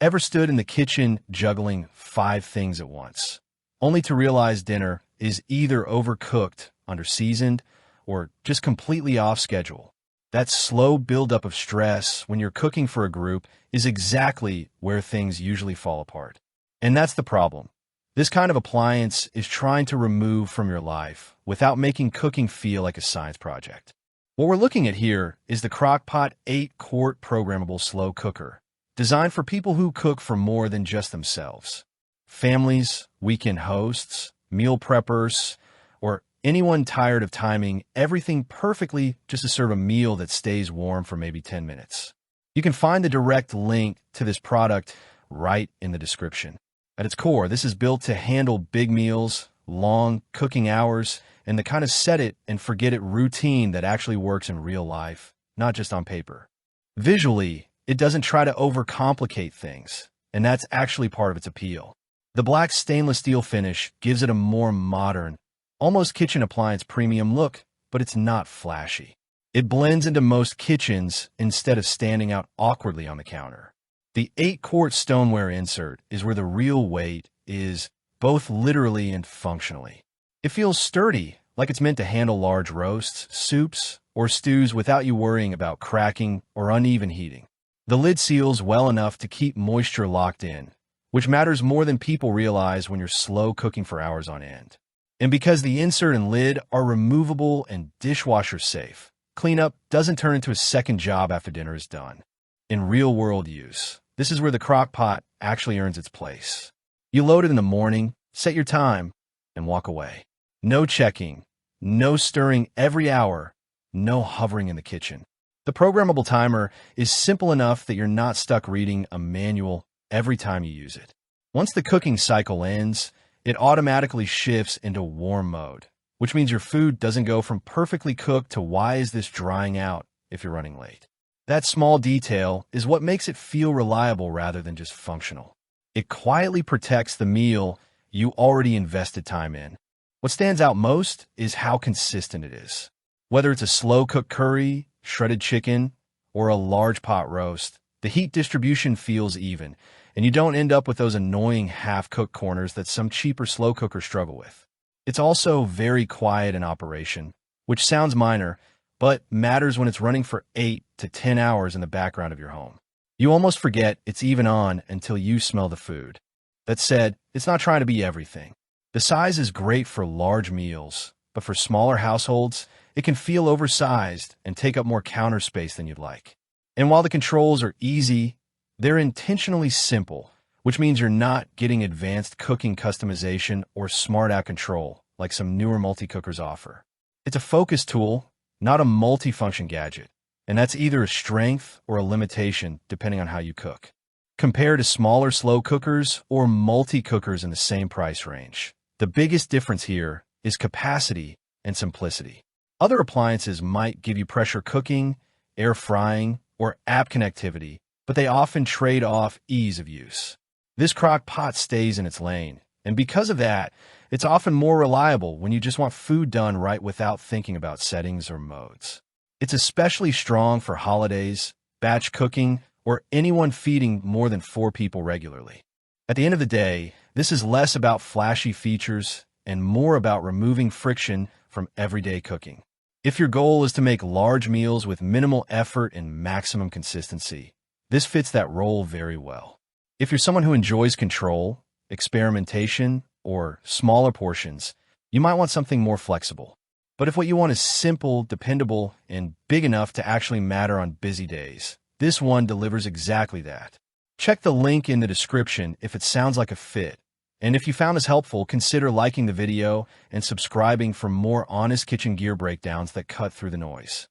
Ever stood in the kitchen juggling 5 things at once, only to realize dinner is either overcooked, underseasoned, or just completely off schedule? That slow buildup of stress when you're cooking for a group is exactly where things usually fall apart. And that's the problem. This kind of appliance is trying to remove from your life without making cooking feel like a science project. What we're looking at here is the Crock-Pot 8-Quart Programmable Slow Cooker, designed for people who cook for more than just themselves. Families, weekend hosts, meal preppers, or anyone tired of timing everything perfectly just to serve a meal that stays warm for maybe 10 minutes. You can find the direct link to this product right in the description. At its core, this is built to handle big meals, long cooking hours, and the kind of set-it-and-forget-it routine that actually works in real life, not just on paper. Visually, it doesn't try to overcomplicate things, and that's actually part of its appeal. The black stainless steel finish gives it a more modern, almost kitchen appliance premium look, but it's not flashy. It blends into most kitchens instead of standing out awkwardly on the counter. The 8-quart stoneware insert is where the real weight is, both literally and functionally. It feels sturdy, like it's meant to handle large roasts, soups, or stews without you worrying about cracking or uneven heating. The lid seals well enough to keep moisture locked in, which matters more than people realize when you're slow cooking for hours on end. And because the insert and lid are removable and dishwasher safe, cleanup doesn't turn into a second job after dinner is done. In real-world use, this is where the Crock-Pot actually earns its place. You load it in the morning, set your time, and walk away. No checking, no stirring every hour, no hovering in the kitchen. The programmable timer is simple enough that you're not stuck reading a manual every time you use it. Once the cooking cycle ends, it automatically shifts into warm mode, which means your food doesn't go from perfectly cooked to why is this drying out if you're running late. That small detail is what makes it feel reliable rather than just functional. It quietly protects the meal you already invested time in. What stands out most is how consistent it is. Whether it's a slow-cooked curry, shredded chicken, or a large pot roast, the heat distribution feels even, and you don't end up with those annoying half-cooked corners that some cheaper slow cookers struggle with. It's also very quiet in operation, which sounds minor, but matters when it's running for 8 to 10 hours in the background of your home. You almost forget it's even on until you smell the food. That said, it's not trying to be everything. The size is great for large meals, but for smaller households, it can feel oversized and take up more counter space than you'd like. And while the controls are easy, they're intentionally simple, which means you're not getting advanced cooking customization or smart-out control like some newer multi-cookers offer. It's a focus tool, not a multi-function gadget, and that's either a strength or a limitation depending on how you cook. Compared to smaller slow cookers or multi-cookers in the same price range, the biggest difference here is capacity and simplicity. Other appliances might give you pressure cooking, air frying, or app connectivity, but they often trade off ease of use. This Crock-Pot stays in its lane, and because of that, it's often more reliable when you just want food done right without thinking about settings or modes. It's especially strong for holidays, batch cooking, or anyone feeding more than 4 people regularly. At the end of the day, this is less about flashy features and more about removing friction from everyday cooking. If your goal is to make large meals with minimal effort and maximum consistency, this fits that role very well. If you're someone who enjoys control, experimentation, or smaller portions, you might want something more flexible. But if what you want is simple, dependable, and big enough to actually matter on busy days, this one delivers exactly that. Check the link in the description if it sounds like a fit. And if you found this helpful, consider liking the video and subscribing for more honest kitchen gear breakdowns that cut through the noise.